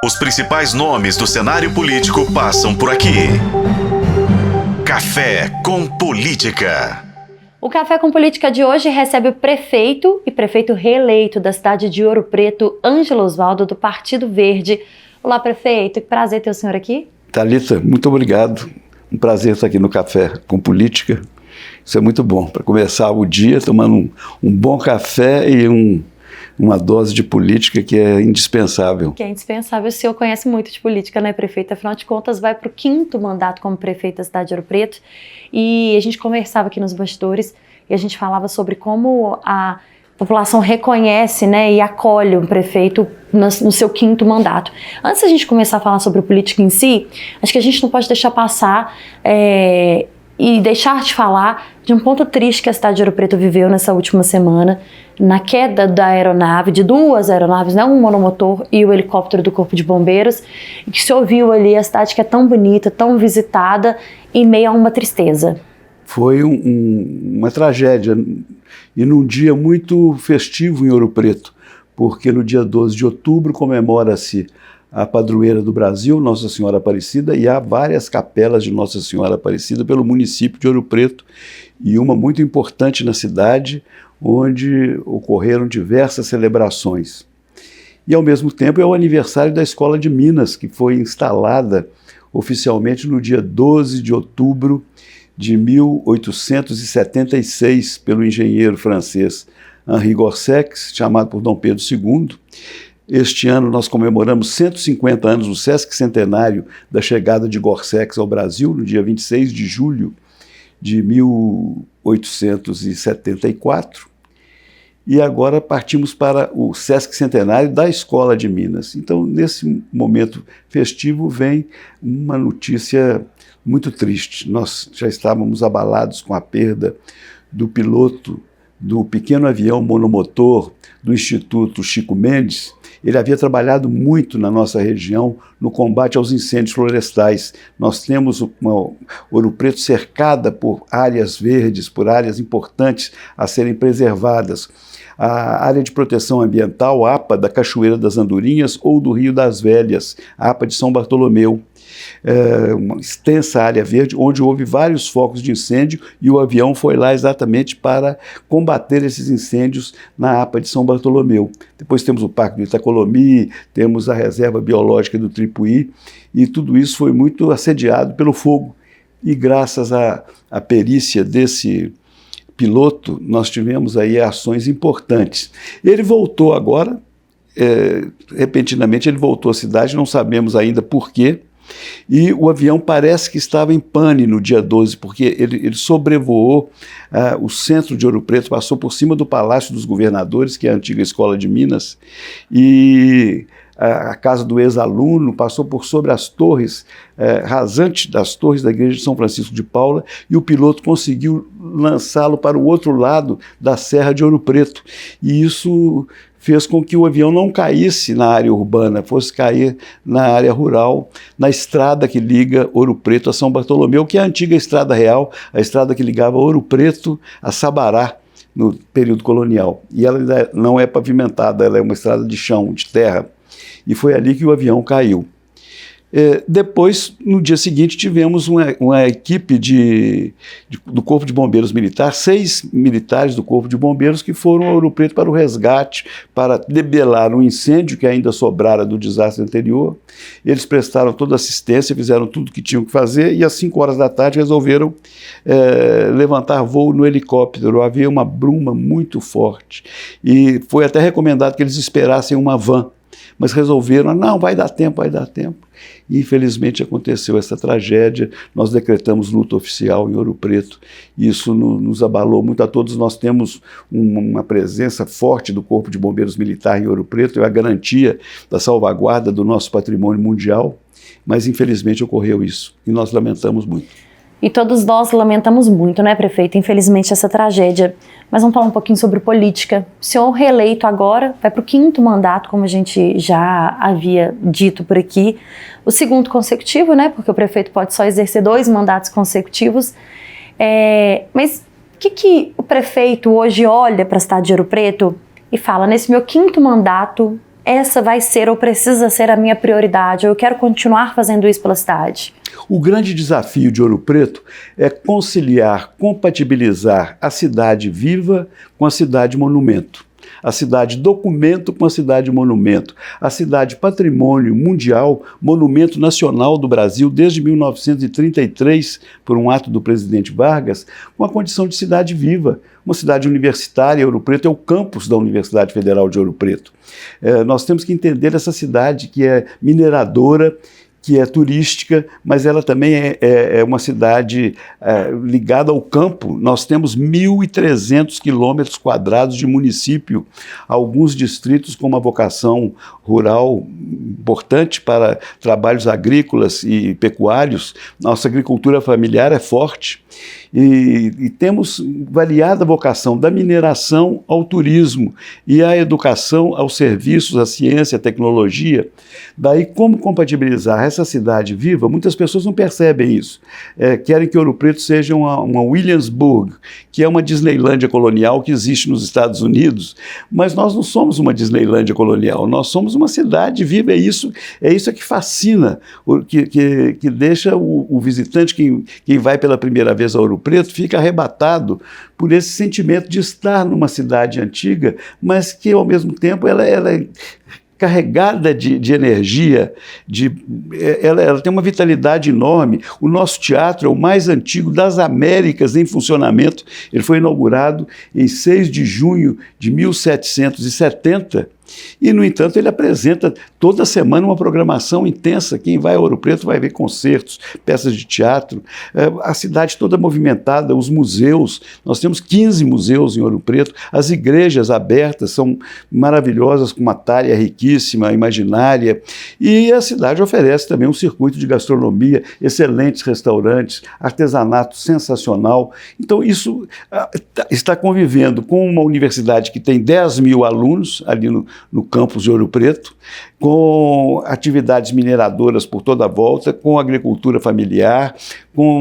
Os principais nomes do cenário político passam por aqui. Café com Política. O Café com Política de hoje recebe o prefeito e prefeito reeleito da cidade de Ouro Preto, Ângelo Osvaldo, do Partido Verde. Olá, prefeito, que prazer ter o senhor aqui. Thalita, muito obrigado. Um prazer estar aqui no Café com Política. Isso é muito bom, para começar o dia tomando um bom café e uma dose de política que é indispensável. Que é indispensável. O senhor conhece muito de política, né, prefeito? Afinal de contas, vai para o 5º mandato como prefeito da cidade de Ouro Preto. E a gente conversava aqui nos bastidores e a gente falava sobre como a população reconhece, né, e acolhe o prefeito no seu 5º mandato. Antes da gente começar a falar sobre a política em si, acho que a gente não pode deixar passar e deixar de falar de um ponto triste que a cidade de Ouro Preto viveu nessa última semana, na queda da aeronave, de 2 aeronaves, né, um monomotor e o helicóptero do Corpo de Bombeiros, e que se ouviu ali a cidade que é tão bonita, tão visitada, em meio a uma tristeza. Foi uma tragédia, e num dia muito festivo em Ouro Preto, porque no dia 12 de outubro comemora-se a padroeira do Brasil, Nossa Senhora Aparecida, e há várias capelas de Nossa Senhora Aparecida pelo município de Ouro Preto, e uma muito importante na cidade, onde ocorreram diversas celebrações. E ao mesmo tempo é o aniversário da Escola de Minas, que foi instalada oficialmente no dia 12 de outubro de 1876 pelo engenheiro francês Henri Gorsex, chamado por Dom Pedro II. Este ano nós comemoramos 150 anos do Sesc Centenário da chegada de Gorsex ao Brasil, no dia 26 de julho de 1874. E agora partimos para o Sesc Centenário da Escola de Minas. Então, nesse momento festivo, vem uma notícia muito triste. Nós já estávamos abalados com a perda do piloto do pequeno avião monomotor do Instituto Chico Mendes. Ele havia trabalhado muito na nossa região no combate aos incêndios florestais. Nós temos Ouro Preto cercada por áreas verdes, por áreas importantes a serem preservadas. A área de proteção ambiental, APA, da Cachoeira das Andorinhas ou do Rio das Velhas, APA de São Bartolomeu. Uma extensa área verde, onde houve vários focos de incêndio e o avião foi lá exatamente para combater esses incêndios na APA de São Bartolomeu. Depois temos o Parque do Itacolomi, temos a Reserva Biológica do Tripuí, e tudo isso foi muito assediado pelo fogo. E graças à perícia desse piloto, nós tivemos aí ações importantes. Ele voltou agora, repentinamente ele voltou à cidade, não sabemos ainda por quê, e o avião parece que estava em pane no dia 12, porque ele sobrevoou o centro de Ouro Preto, passou por cima do Palácio dos Governadores, que é a antiga Escola de Minas, e a casa do ex-aluno, passou por sobre as torres, rasante das torres da igreja de São Francisco de Paula, e o piloto conseguiu lançá-lo para o outro lado da Serra de Ouro Preto, e isso fez com que o avião não caísse na área urbana, fosse cair na área rural, na estrada que liga Ouro Preto a São Bartolomeu, que é a antiga Estrada Real, a estrada que ligava Ouro Preto a Sabará, no período colonial. E ela ainda não é pavimentada, ela é uma estrada de chão, de terra. E foi ali que o avião caiu. Depois, no dia seguinte, tivemos uma equipe do Corpo de Bombeiros Militar, 6 militares do Corpo de Bombeiros que foram a Ouro Preto para o resgate, para debelar um incêndio que ainda sobrara do desastre anterior. Eles prestaram toda a assistência, fizeram tudo o que tinham que fazer e às 5 horas da tarde resolveram levantar voo no helicóptero. Havia uma bruma muito forte e foi até recomendado que eles esperassem uma van, mas resolveram, não, vai dar tempo, vai dar tempo. E infelizmente aconteceu essa tragédia, nós decretamos luta oficial em Ouro Preto, e isso nos abalou muito a todos. Nós temos uma presença forte do Corpo de Bombeiros Militar em Ouro Preto, é a garantia da salvaguarda do nosso patrimônio mundial, mas infelizmente ocorreu isso, e nós lamentamos muito. E todos nós lamentamos muito, né, prefeito? Infelizmente, essa tragédia. Mas vamos falar um pouquinho sobre política. O senhor reeleito agora, vai para o 5º mandato, como a gente já havia dito por aqui. O 2º consecutivo, né, porque o prefeito pode só exercer 2 mandatos consecutivos. Mas o que o prefeito hoje olha para a cidade de Ouro Preto e fala, nesse meu 5º mandato, essa vai ser ou precisa ser a minha prioridade, ou eu quero continuar fazendo isso pela cidade? O grande desafio de Ouro Preto é conciliar, compatibilizar a cidade viva com a cidade monumento. A cidade documento com a cidade monumento, a cidade patrimônio mundial, monumento nacional do Brasil desde 1933, por um ato do presidente Vargas, com a condição de cidade viva, uma cidade universitária. Ouro Preto é o campus da Universidade Federal de Ouro Preto. Nós temos que entender essa cidade que é mineradora, que é turística, mas ela também é uma cidade ligada ao campo. Nós temos 1.300 quilômetros quadrados de município, alguns distritos com uma vocação rural importante para trabalhos agrícolas e pecuários. Nossa agricultura familiar é forte. E temos variada vocação da mineração ao turismo e à educação, aos serviços, à ciência, à tecnologia. Daí, como compatibilizar essa cidade viva? Muitas pessoas não percebem isso. Querem que Ouro Preto seja uma Williamsburg, que é uma Disneylândia colonial que existe nos Estados Unidos, mas nós não somos uma Disneylândia colonial, nós somos uma cidade viva. É isso que fascina, que deixa o visitante, quem vai pela primeira vez a Ouro Preto, fica arrebatado por esse sentimento de estar numa cidade antiga, mas que ao mesmo tempo ela é carregada de energia, ela tem uma vitalidade enorme. O nosso teatro é o mais antigo das Américas em funcionamento. Ele foi inaugurado em 6 de junho de 1770. E, no entanto, ele apresenta toda semana uma programação intensa. Quem vai a Ouro Preto vai ver concertos, peças de teatro, a cidade toda movimentada, os museus. Nós temos 15 museus em Ouro Preto, as igrejas abertas são maravilhosas, com uma talha riquíssima, imaginária, e a cidade oferece também um circuito de gastronomia, excelentes restaurantes, artesanato sensacional. Então, isso está convivendo com uma universidade que tem 10 mil alunos ali no campus de Ouro Preto, com atividades mineradoras por toda a volta, com agricultura familiar, com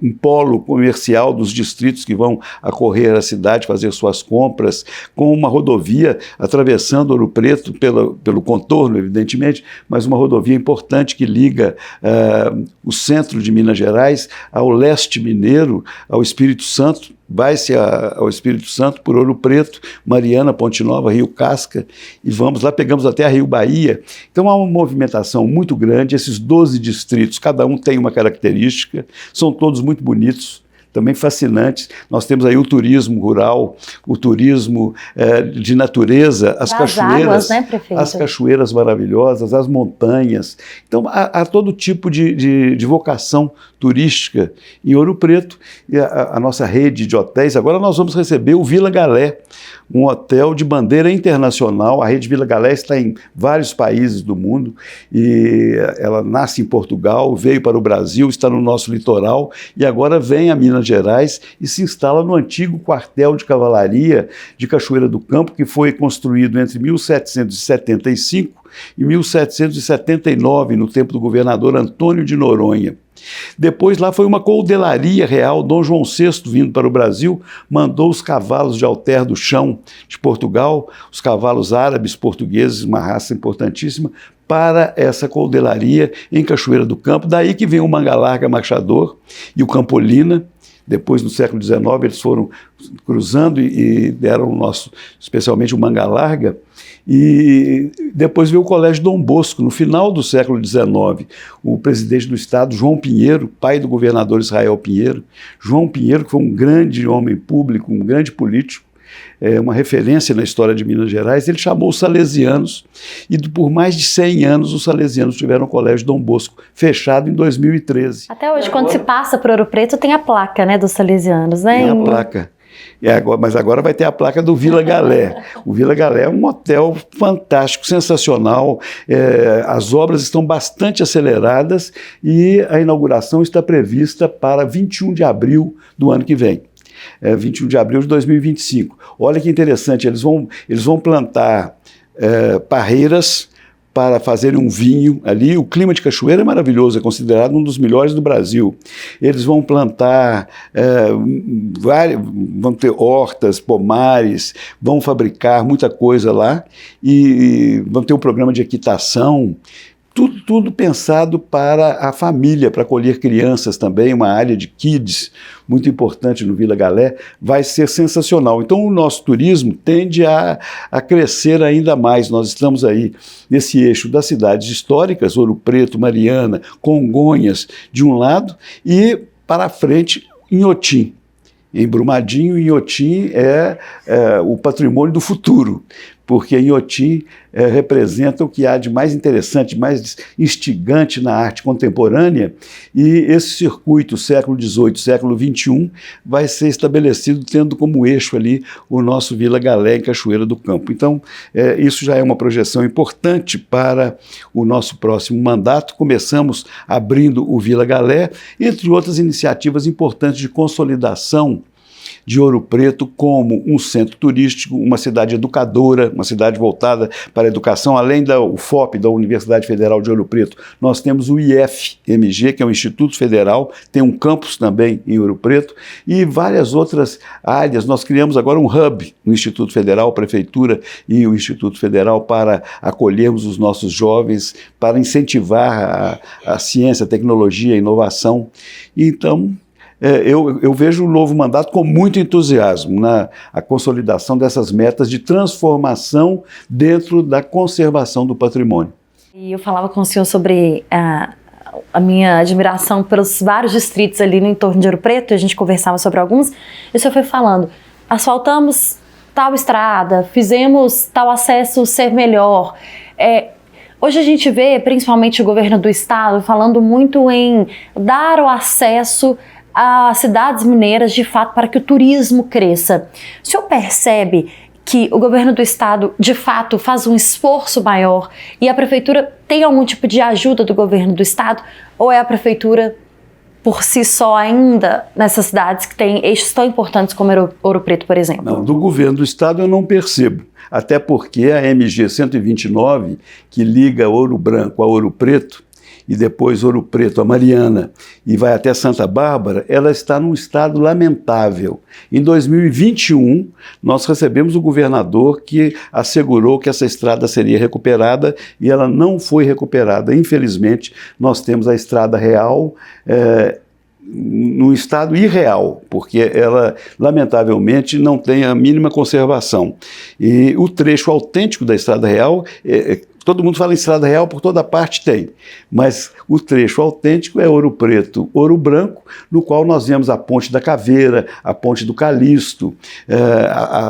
um polo comercial dos distritos que vão acorrer à cidade, fazer suas compras, com uma rodovia atravessando Ouro Preto pelo contorno, evidentemente, mas uma rodovia importante que liga o centro de Minas Gerais ao leste mineiro, ao Espírito Santo. Vai-se ao Espírito Santo por Ouro Preto, Mariana, Ponte Nova, Rio Casca, e vamos lá, pegamos até a Rio Bahia. Então há uma movimentação muito grande, esses 12 distritos, cada um tem uma característica, são todos muito bonitos, também fascinantes. Nós temos aí o turismo rural, o turismo de natureza, as cachoeiras, águas, né, prefeito? As cachoeiras maravilhosas, as montanhas. Então há todo tipo de vocação turística em Ouro Preto. E a nossa rede de hotéis, agora nós vamos receber o Vila Galé, um hotel de bandeira internacional. A rede Vila Galé está em vários países do mundo e ela nasce em Portugal, veio para o Brasil, está no nosso litoral e agora vem a Minas Gerais e se instala no antigo quartel de cavalaria de Cachoeira do Campo, que foi construído entre 1775 e 1779, no tempo do governador Antônio de Noronha. Depois lá foi uma coldelaria real. Dom João VI, vindo para o Brasil, mandou os cavalos de Alter do Chão de Portugal, os cavalos árabes portugueses, uma raça importantíssima, para essa coldelaria em Cachoeira do Campo. Daí que vem o Manga Larga Marchador e o Campolina. Depois, no século XIX, eles foram cruzando e deram o nosso, especialmente o Manga Larga. E depois veio o Colégio Dom Bosco, no final do século XIX. O presidente do Estado, João Pinheiro, pai do governador Israel Pinheiro, João Pinheiro, que foi um grande homem público, um grande político, uma referência na história de Minas Gerais, ele chamou os salesianos e por mais de 100 anos os salesianos tiveram o Colégio Dom Bosco, fechado em 2013. Até hoje, quando se passa por Ouro Preto, tem a placa, né, dos salesianos, né? Tem a placa. Mas agora vai ter a placa do Vila Galé. O Vila Galé é um hotel fantástico, sensacional. As obras estão bastante aceleradas e a inauguração está prevista para 21 de abril do ano que vem. 21 de abril de 2025. Olha que interessante, eles vão plantar parreiras para fazerem um vinho ali. O clima de Cachoeira é maravilhoso, é considerado um dos melhores do Brasil. Eles vão plantar, vão ter hortas, pomares, vão fabricar muita coisa lá e vão ter um programa de equitação. Tudo pensado para a família, para acolher crianças também, uma área de kids muito importante no Vila Galé, vai ser sensacional. Então o nosso turismo tende a crescer ainda mais. Nós estamos aí nesse eixo das cidades históricas, Ouro Preto, Mariana, Congonhas, de um lado, e para frente, Inhotim. Em Brumadinho, Inhotim é o patrimônio do futuro, porque Inhotim representa o que há de mais interessante, mais instigante na arte contemporânea, e esse circuito século XVIII, século XXI, vai ser estabelecido tendo como eixo ali o nosso Vila Galé em Cachoeira do Campo. Então, isso já é uma projeção importante para o nosso próximo mandato. Começamos abrindo o Vila Galé, entre outras iniciativas importantes de consolidação de Ouro Preto como um centro turístico, uma cidade educadora, uma cidade voltada para a educação, além da UFOP, da Universidade Federal de Ouro Preto. Nós temos o IFMG, que é um Instituto Federal, tem um campus também em Ouro Preto, e várias outras áreas. Nós criamos agora um hub no Instituto Federal, a Prefeitura e o Instituto Federal, para acolhermos os nossos jovens, para incentivar a ciência, a tecnologia, a inovação. Então, eu vejo o novo mandato com muito entusiasmo a consolidação dessas metas de transformação dentro da conservação do patrimônio. E eu falava com o senhor sobre a minha admiração pelos vários distritos ali no entorno de Ouro Preto, a gente conversava sobre alguns, e o senhor foi falando, asfaltamos tal estrada, fizemos tal acesso ser melhor. Hoje a gente vê, principalmente o governo do estado, falando muito em dar o acesso às cidades mineiras, de fato, para que o turismo cresça. O senhor percebe que o governo do estado, de fato, faz um esforço maior e a prefeitura tem algum tipo de ajuda do governo do estado, ou é a prefeitura por si só ainda nessas cidades que têm eixos tão importantes como Ouro Preto, por exemplo? Não, do governo do estado eu não percebo, até porque a MG 129, que liga Ouro Branco a Ouro Preto, e depois Ouro Preto a Mariana, e vai até Santa Bárbara, ela está num estado lamentável. Em 2021, nós recebemos o governador que assegurou que essa estrada seria recuperada, e ela não foi recuperada. Infelizmente, nós temos a estrada real num estado irreal, porque ela, lamentavelmente, não tem a mínima conservação. E o trecho autêntico da estrada real, todo mundo fala em estrada real, por toda parte tem, mas o trecho autêntico é Ouro Preto, Ouro Branco, no qual nós vemos a Ponte da Caveira, a Ponte do Calixto,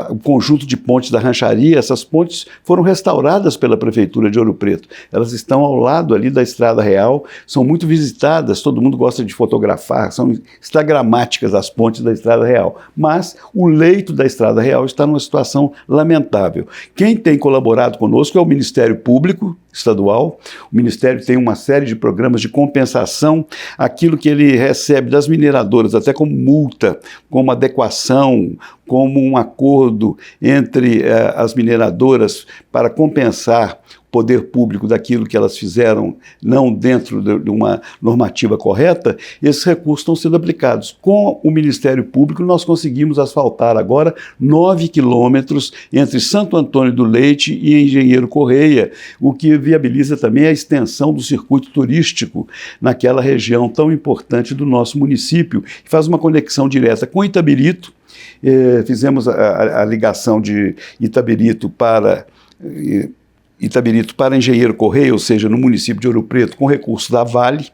o conjunto de pontes da Rancharia. Essas pontes foram restauradas pela Prefeitura de Ouro Preto. Elas estão ao lado ali da estrada real, são muito visitadas, todo mundo gosta de fotografar, são instagramáticas as pontes da estrada real, mas o leito da estrada real está numa situação lamentável. Quem tem colaborado conosco é o Ministério Público Estadual. O Ministério tem uma série de programas de compensação, aquilo que ele recebe das mineradoras, até como multa, como adequação, como um acordo entre as mineradoras para compensar o poder público daquilo que elas fizeram não dentro de uma normativa correta. Esses recursos estão sendo aplicados. Com o Ministério Público, nós conseguimos asfaltar agora 9 quilômetros entre Santo Antônio do Leite e Engenheiro Correia, o que viabiliza também a extensão do circuito turístico naquela região tão importante do nosso município, que faz uma conexão direta com Itabirito. Fizemos a ligação de Itabirito para Engenheiro Correia, ou seja, no município de Ouro Preto, com recursos da Vale.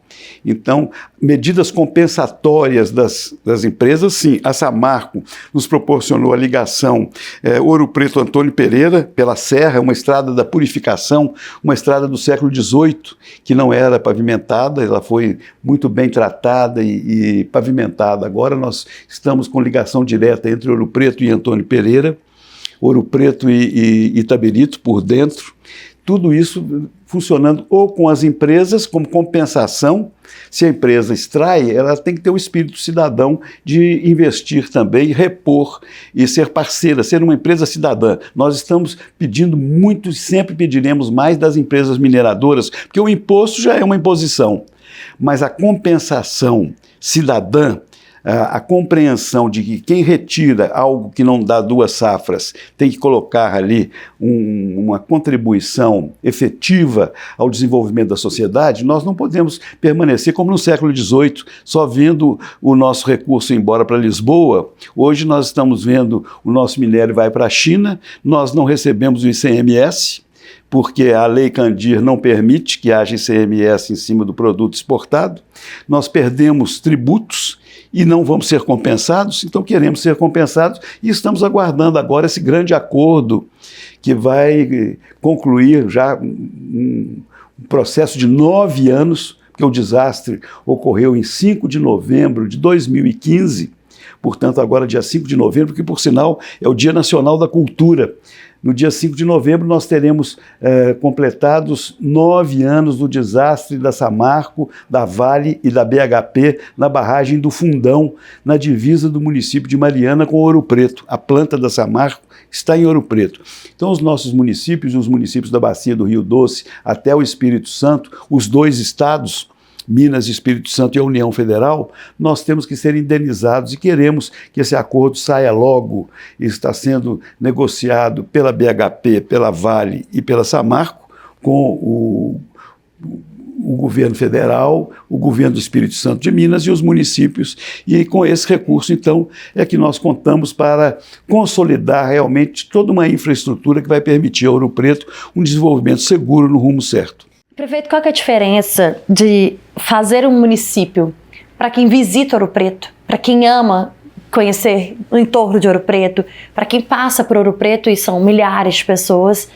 Então, medidas compensatórias das empresas, sim. A Samarco nos proporcionou a ligação Ouro Preto Antônio Pereira, pela Serra, uma estrada da purificação, uma estrada do século XVIII, que não era pavimentada, ela foi muito bem tratada e pavimentada. Agora nós estamos com ligação direta entre Ouro Preto e Antônio Pereira, Ouro Preto e Itabirito por dentro. tudo isso funcionando ou com as empresas como compensação. Se a empresa extrai, ela tem que ter o espírito cidadão de investir também, repor e ser parceira, ser uma empresa cidadã. Nós estamos pedindo muito e sempre pediremos mais das empresas mineradoras, porque o imposto já é uma imposição, mas a compensação cidadã, a compreensão de que quem retira algo que não dá 2 safras tem que colocar ali uma contribuição efetiva ao desenvolvimento da sociedade, nós não podemos permanecer como no século XVIII, só vendo o nosso recurso ir embora para Lisboa. Hoje nós estamos vendo o nosso minério vai para a China, nós não recebemos o ICMS, porque a Lei Candir não permite que haja ICMS em cima do produto exportado, nós perdemos tributos, e não vamos ser compensados, então queremos ser compensados e estamos aguardando agora esse grande acordo que vai concluir já um processo de 9 anos, porque o desastre ocorreu em 5 de novembro de 2015, portanto agora dia 5 de novembro, que por sinal é o Dia Nacional da Cultura. No dia 5 de novembro nós teremos completados 9 anos do desastre da Samarco, da Vale e da BHP na barragem do Fundão, na divisa do município de Mariana com Ouro Preto. A planta da Samarco está em Ouro Preto. Então os nossos municípios, os municípios da Bacia do Rio Doce até o Espírito Santo, os 2 estados, Minas, Espírito Santo e a União Federal, nós temos que ser indenizados e queremos que esse acordo saia logo. Está sendo negociado pela BHP, pela Vale e pela Samarco com o governo federal, o governo do Espírito Santo de Minas e os municípios. E com esse recurso, então, é que nós contamos para consolidar realmente toda uma infraestrutura que vai permitir a Ouro Preto um desenvolvimento seguro no rumo certo. Prefeito, qual que é a diferença de fazer um município para quem visita Ouro Preto, para quem ama conhecer o entorno de Ouro Preto, para quem passa por Ouro Preto, e são milhares de pessoas,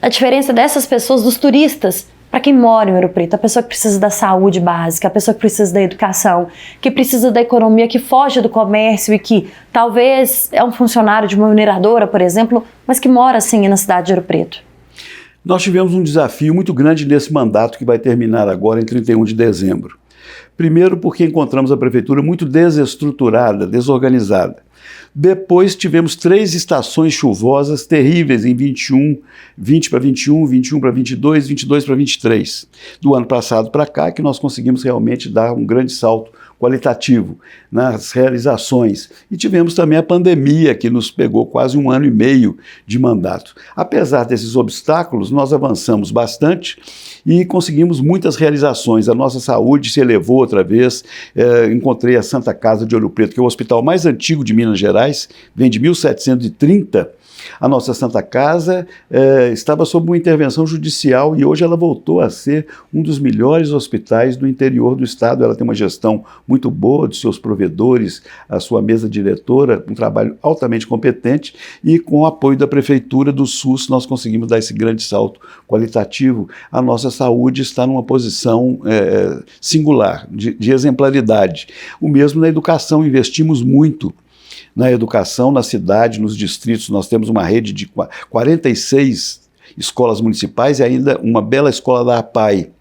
a diferença dessas pessoas, dos turistas, para quem mora em Ouro Preto, a pessoa que precisa da saúde básica, a pessoa que precisa da educação, que precisa da economia, que foge do comércio e que talvez é um funcionário de uma mineradora, por exemplo, mas que mora assim na cidade de Ouro Preto. Nós tivemos um desafio muito grande nesse mandato que vai terminar agora em 31 de dezembro. Primeiro porque encontramos a prefeitura muito desestruturada, desorganizada. Depois tivemos 3 estações chuvosas terríveis em 21, 20 para 21, 21 para 22, 22 para 23. Do ano passado para cá que nós conseguimos realmente dar um grande salto qualitativo nas realizações. E tivemos também a pandemia, que nos pegou quase 1 ano e meio de mandato. Apesar desses obstáculos, nós avançamos bastante e conseguimos muitas realizações. A nossa saúde se elevou outra vez. Encontrei a Santa Casa de Ouro Preto, que é o hospital mais antigo de Minas Gerais, vem de 1730. A nossa Santa Casa estava sob uma intervenção judicial e hoje ela voltou a ser um dos melhores hospitais do interior do estado. Ela tem uma gestão muito boa de seus provedores, a sua mesa diretora, um trabalho altamente competente, e com o apoio da Prefeitura do SUS nós conseguimos dar esse grande salto qualitativo. A nossa saúde está numa posição singular, de exemplaridade. O mesmo na educação, investimos muito na educação, na cidade, nos distritos. Nós temos uma rede de 46 escolas municipais e ainda uma bela escola da APAE.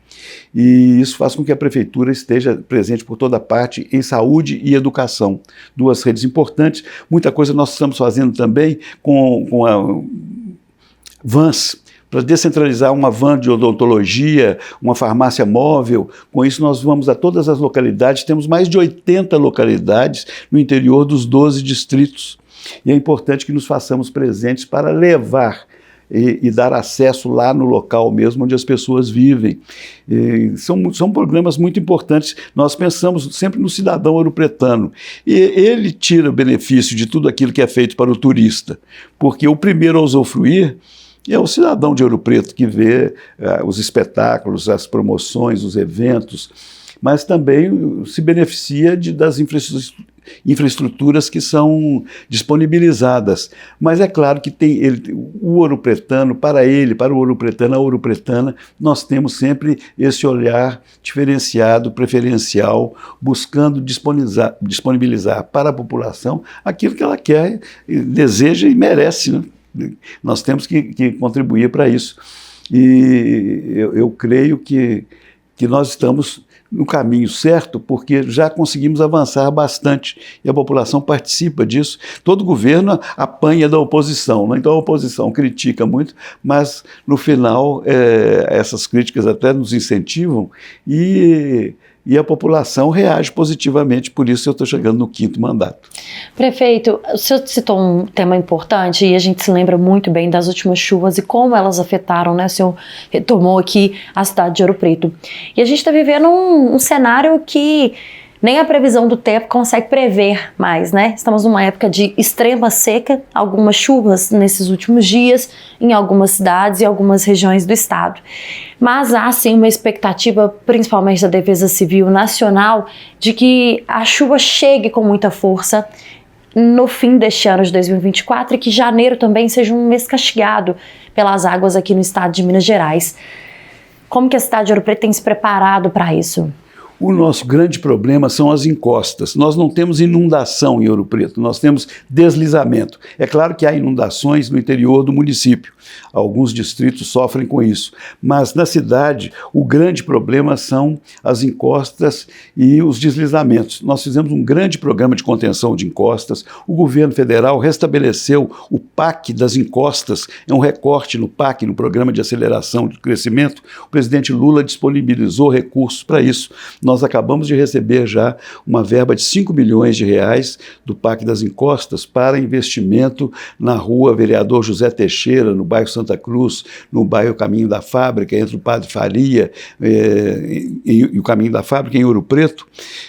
E isso faz com que a prefeitura esteja presente por toda parte em saúde e educação. 2 redes importantes. Muita coisa nós estamos fazendo também com a vans, para descentralizar uma van de odontologia, uma farmácia móvel. Com isso nós vamos a todas as localidades, temos mais de 80 localidades no interior dos 12 distritos. E é importante que nos façamos presentes para levar e dar acesso lá no local mesmo onde as pessoas vivem. São programas muito importantes. Nós pensamos sempre no cidadão ouropretano. E ele tira o benefício de tudo aquilo que é feito para o turista, porque o primeiro a usufruir é o cidadão de Ouro Preto, que vê os espetáculos, as promoções, os eventos, mas também se beneficia das infraestruturas que são disponibilizadas. Mas é claro que tem o ouropretano, para o ouropretano, a ouropretana, nós temos sempre esse olhar diferenciado, preferencial, buscando disponibilizar para a população aquilo que ela quer, deseja e merece, né? nós temos que contribuir para isso. E eu creio que nós estamos no caminho certo, porque já conseguimos avançar bastante e a população participa disso. Todo governo apanha da oposição, né? Então a oposição critica muito, mas no final essas críticas até nos incentivam e a população reage positivamente, por isso eu estou chegando no 5º mandato. Prefeito, o senhor citou um tema importante e a gente se lembra muito bem das últimas chuvas e como elas afetaram, né? O senhor retomou aqui a cidade de Ouro Preto. E a gente está vivendo um cenário que nem a previsão do tempo consegue prever mais, né? Estamos numa época de extrema seca, algumas chuvas nesses últimos dias em algumas cidades e algumas regiões do estado. Mas há sim uma expectativa, principalmente da Defesa Civil Nacional, de que a chuva chegue com muita força no fim deste ano de 2024 e que janeiro também seja um mês castigado pelas águas aqui no estado de Minas Gerais. Como que a cidade de Ouro Preto tem se preparado para isso? O nosso grande problema são as encostas. Nós não temos inundação em Ouro Preto, nós temos deslizamento. É claro que há inundações no interior do município. Alguns distritos sofrem com isso. Mas na cidade, o grande problema são as encostas e os deslizamentos. Nós fizemos um grande programa de contenção de encostas. O governo federal restabeleceu o PAC das encostas. É um recorte no PAC, no Programa de Aceleração do Crescimento. O presidente Lula disponibilizou recursos para isso. Nós acabamos de receber já uma verba de 5 milhões de reais do PAC das Encostas para investimento na rua Vereador José Teixeira, no bairro Santa Cruz, no bairro Caminho da Fábrica, entre o Padre Faria e o Caminho da Fábrica, em Ouro Preto.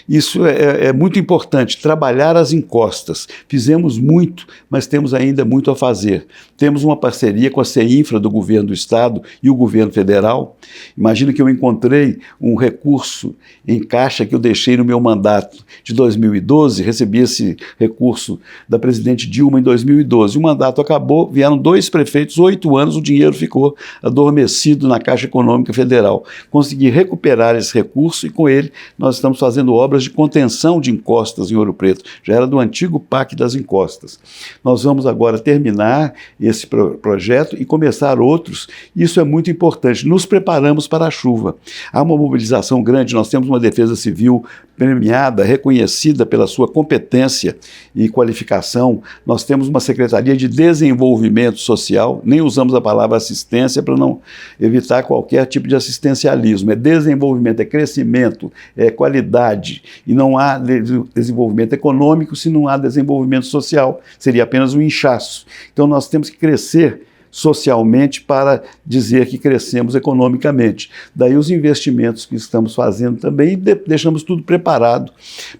Isso é muito importante, trabalhar as encostas. Fizemos muito, mas temos ainda muito a fazer. Temos uma parceria com a CEINFRA do governo do estado e o governo federal. Imagina que eu encontrei um recurso em caixa que eu deixei no meu mandato de 2012, recebi esse recurso da presidente Dilma em 2012. O mandato acabou, vieram 2 prefeitos, 8 anos, o dinheiro ficou adormecido na Caixa Econômica Federal. Consegui recuperar esse recurso e com ele nós estamos fazendo obras de contenção de encostas em Ouro Preto. Já era do antigo PAC das encostas. Nós vamos agora terminar esse projeto e começar outros. Isso é muito importante. Nos preparamos para a chuva. Há uma mobilização grande, nós temos uma Defesa Civil premiada, reconhecida pela sua competência e qualificação. Nós temos uma Secretaria de Desenvolvimento Social, nem usamos a palavra assistência para não evitar qualquer tipo de assistencialismo. É desenvolvimento, é crescimento, é qualidade. E não há desenvolvimento econômico se não há desenvolvimento social. Seria apenas um inchaço. Então nós temos que crescer socialmente para dizer que crescemos economicamente. Daí os investimentos que estamos fazendo também e deixamos tudo preparado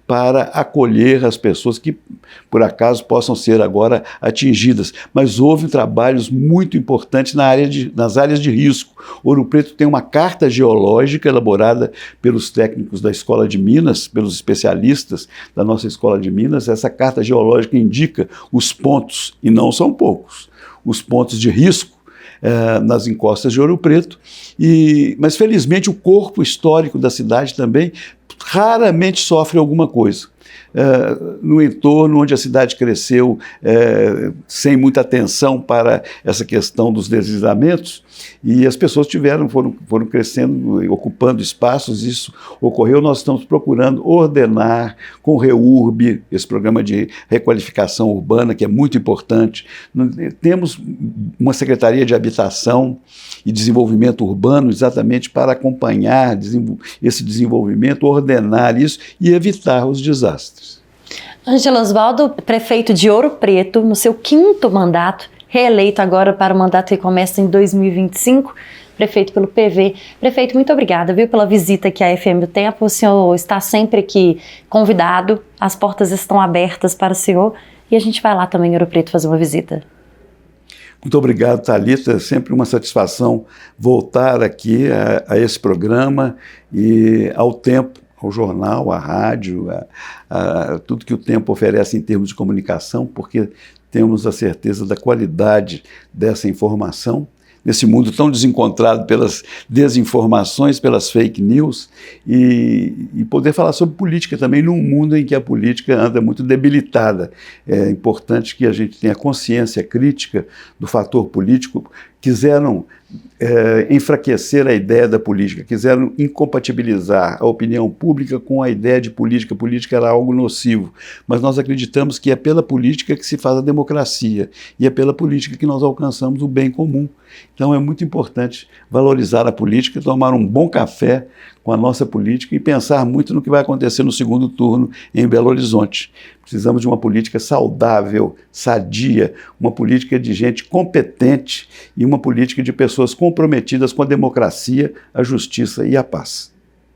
para acolher as pessoas que, por acaso, possam ser agora atingidas. Mas houve trabalhos muito importantes nas áreas de risco. Ouro Preto tem uma carta geológica elaborada pelos técnicos da Escola de Minas, pelos especialistas da nossa Escola de Minas. Essa carta geológica indica os pontos, e não são poucos, os pontos de risco nas encostas de Ouro Preto, mas felizmente o corpo histórico da cidade também raramente sofre alguma coisa. No entorno onde a cidade cresceu sem muita atenção para essa questão dos deslizamentos, e as pessoas foram crescendo, ocupando espaços, isso ocorreu. Nós estamos procurando ordenar com o REURB, esse programa de requalificação urbana, que é muito importante. Temos uma Secretaria de Habitação e Desenvolvimento Urbano exatamente para acompanhar esse desenvolvimento, ordenar isso e evitar os desastres. Ângelo Osvaldo, prefeito de Ouro Preto, no seu 5º mandato, reeleito agora para o mandato que começa em 2025, prefeito pelo PV. Prefeito, muito obrigada, viu, pela visita aqui à FM do Tempo. O senhor está sempre aqui convidado, as portas estão abertas para o senhor e a gente vai lá também em Ouro Preto fazer uma visita. Muito obrigado, Thalita. É sempre uma satisfação voltar aqui a esse programa e ao Tempo, ao jornal, à rádio, a tudo que o Tempo oferece em termos de comunicação, porque temos a certeza da qualidade dessa informação, nesse mundo tão desencontrado pelas desinformações, pelas fake news, e poder falar sobre política também num mundo em que a política anda muito debilitada. É importante que a gente tenha consciência crítica do fator político. Quiseram enfraquecer a ideia da política, quiseram incompatibilizar a opinião pública com a ideia de política. Política era algo nocivo, mas nós acreditamos que é pela política que se faz a democracia e é pela política que nós alcançamos o bem comum. Então é muito importante valorizar a política, tomar um bom café com a nossa política e pensar muito no que vai acontecer no segundo turno em Belo Horizonte. Precisamos de uma política saudável, sadia, uma política de gente competente e uma política de pessoas comprometidas com a democracia, a justiça e a paz.